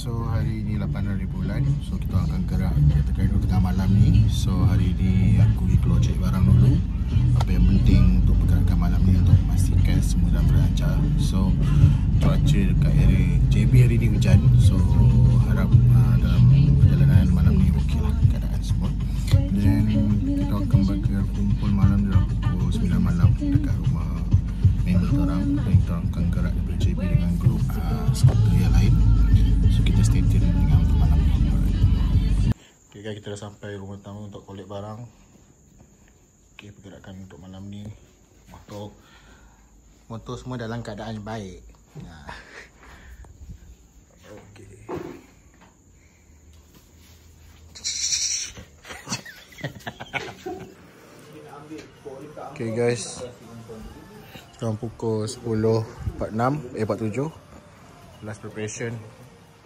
So hari ni 8 hari bulan. So kita akan gerak terkait tengah malam ni. So hari ni aku pergi keluar cek barang dulu. Apa yang penting untuk pergerakan malam ni untuk memastikan semua dah berlancar. So cuaca dekat area JB hari ni hujan. So harap dalam perjalanan malam ni okey lah keadaan semua. Dan kita akan berkumpul malam dalam pukul 9 malam dekat rumah member korang. Dan kita akan gerak daripada JB dengan grup skuter yang lain. So kita stay tune dengan untuk malam ni. Okay guys, kita dah sampai rumah tamu untuk collect barang. Okay, pergerakan untuk malam ni, motor semua dalam keadaan baik. Okay. Okay guys, sekarang pukul 10.46, 47. Last preparation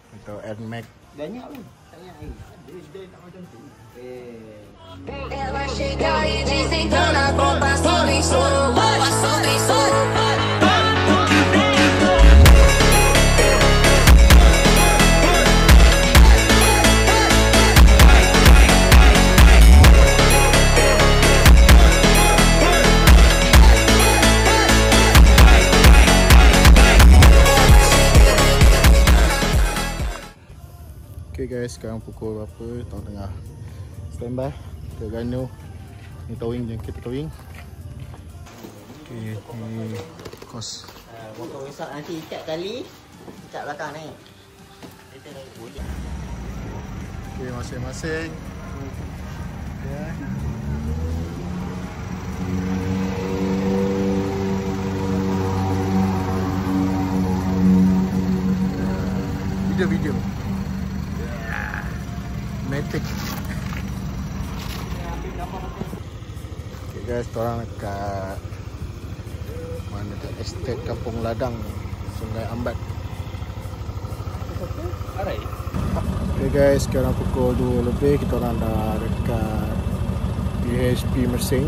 untuk NMAX. Banyak pun. Banyak air. Dia tak macam tu. Okay guys, sekarang pukul berapa? Tahun tengah. Standby ke Gano. Ni towing je, kita towing. Okay, ni kos. Motor rosak nanti ikat kali, ikat belakang ni. Okay, masing-masing. Ya. Video. Matic. Okay guys, korang dekat mana, dekat estate Kampung Ladang, Sungai Ambat. Okay guys, sekarang pukul 2 lebih, kita orang dah dekat PHP Mersing.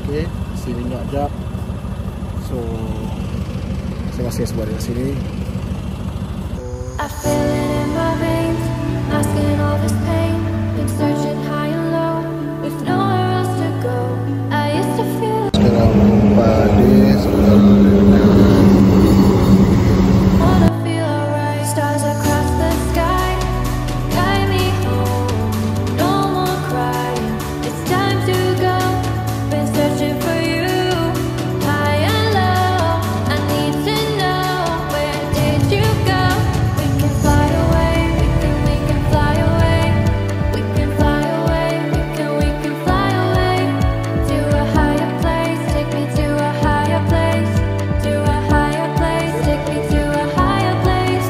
Okay, isi minyak jap. So saya kasih sebab dekat sini. I feel it in my veins, masking all this pain. Been searching high and low, with nowhere else to go. I used to feel Sekarang pagi, wanna feel alright. Stars across the sky, guide me home. No more crying, it's time to go. Been searching for you, high and low. I need to know, where did you go? We can fly away, we can fly away. We can fly away, we can fly away. To a higher place, take me to a higher place. To a higher place, take me to a higher place.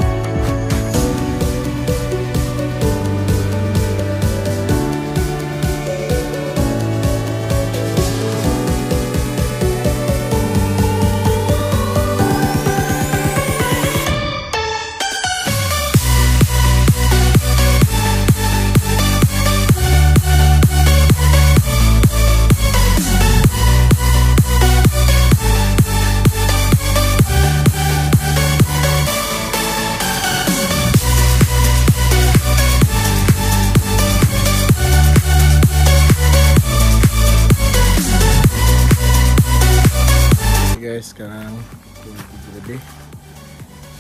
guys, sekarang pukul 7 lebih.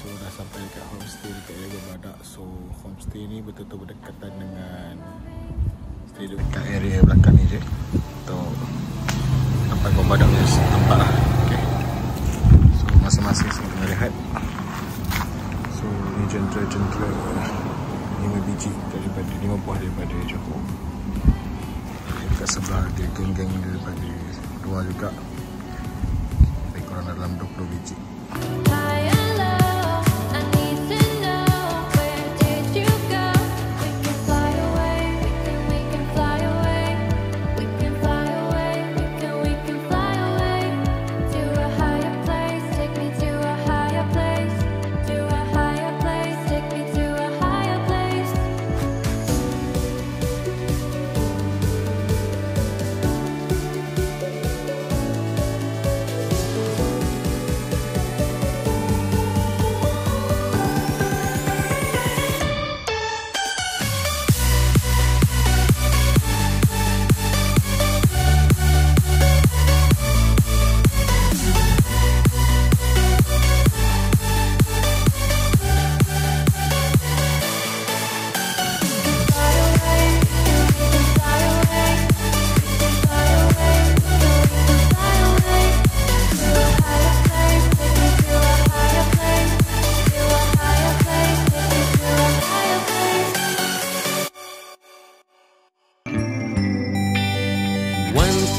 So dah sampai dekat homestay dekat area Badak. So homestay ni betul-betul berdekatan dengan stadium dekat area belakang ni je. Untuk tempat kau Badak punya tempat lah. Okay. So masing-masing semua tengah rehat. So ni jentera 5 biji daripada 5 buah daripada Johor. Dekat sebelah dia geng-geng daripada luar juga. Dalam 20 biji. High and low, I need to know, where did you go? We can fly away, we can fly away. We can fly away, we can fly away. To a higher place, take me to a higher place. To a higher place, take me to a higher place.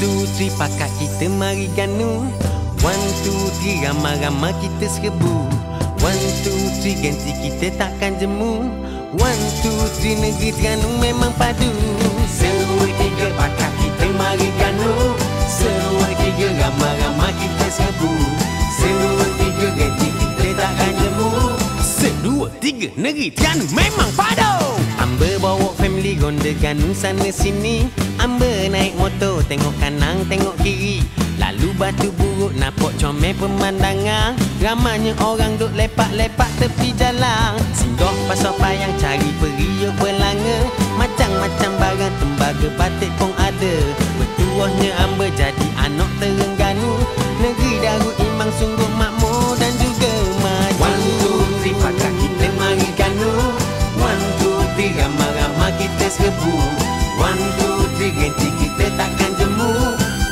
two, three, pakat kita mari ganu. 1, 2, 3, ramai-ramai kita serbu. 1, 2, 3, ganti kita takkan jemu. 1, 2, 3, negeri Terengganu memang padu. Semua 3, pakat kita mari ganu. Semua 3, ramai-ramai kita serbu. Semua 3, ganti kita takkan jemu. 1, 2, 3, negeri Terengganu memang padu. Amber bawa family ronda ganu sana sini. Amber naik motor tengok kanan tengok kiri. Lalu batu buruk nampak comel pemandangan. Ramanya orang duk lepak-lepak tepi jalan. Singgah pasal payang cari periuk belanga. Macam-macam barang tembaga batik pun ada. Bertuahnya Amber jadi anak Terengganu. Negeri Darul Imam sungguh makmur dan juga maju. 1, 2, 3, pakat kita mari ganu. 1, 2, 3, ramai-ramai kita serbu. 1, 2, 3, ganti kita takkan jemu.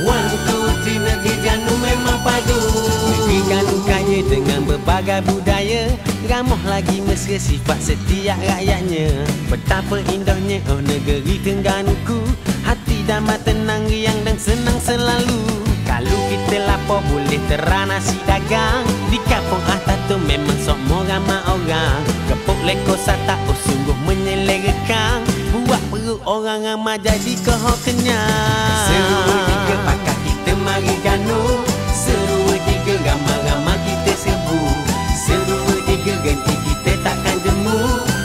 1, 2, 3, negeri Terengganu memang padu. Negeri Terengganu kaya dengan berbagai budaya. Ramah lagi mesra sifat setiap rakyatnya. Betapa indahnya oh negeri Terengganuku. Hati damai tenang riang dan senang selalu. Kalau kita lapar boleh terang nasi dagang. Di kampung atas tu memang semua ramai orang. Kepuk leko sata oh sungguh menyelerakan. Buat perut orang ramai jadi kohor kenyang. Semua 3, pakat kita mari ganu. Semua 3, ramai-ramai kita serbu. Semua 3, ganti kita takkan jemu.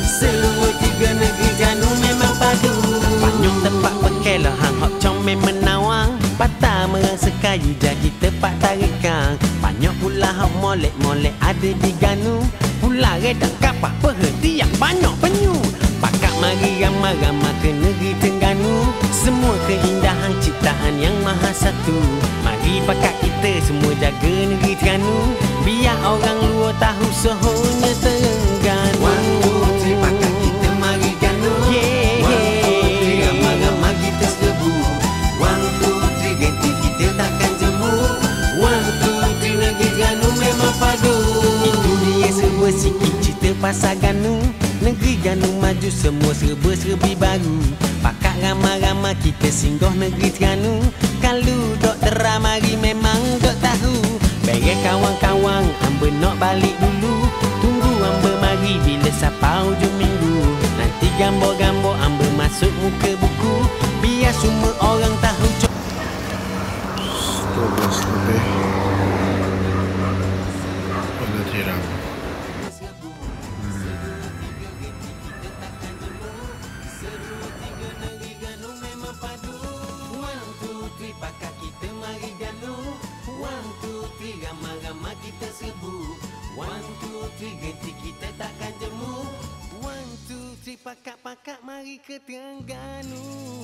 Semua 3, negeri Terengganu memang padu. Banyak tempat pakai hang hok comel menawang. Patah merasa kayu jadi tempat tarikan. Banyak pula hok molek-molek ada di Ganu. Pula redak kapal perhenti yang banyak penyu. Pakat mari ramai-ramai ke negeri Terengganu. Semua keindahan ciptaan yang maha satu. Mari pakat kita semua jaga negeri Terengganu. Biar orang luar tahu sohonya Terengganu. 1, 2, 3, pakat kita mari ganu. 1, 2, 3, ramai-ramai kita serbu. 1, 2, 3, ganti kita takkan jemu. 1, 2, 3, negeri Terengganu memang padu. Itu dia sebuah sikit cerita pasal Ganu. Negeri Ganu maju semua serba-serbi baru. Pakat ramai-ramai kita singgah negeri Terengganu. Kalau dok teramari memang dok tahu. Beres kawan-kawan Amber nak balik dulu. Tunggu Amber mari bila sapa hujung minggu. Nanti gambar-gambar Amber masuk muka buku. Biar semua orang tahu. 12 lebih. Pada tiram. Pakat kita mari ganu. 1, 2, 3, ramai-ramai kita serbu. 1, 2, 3, ganti kita takkan jemu. 1, 2, 3, pakat-pakat mari ke Terengganu.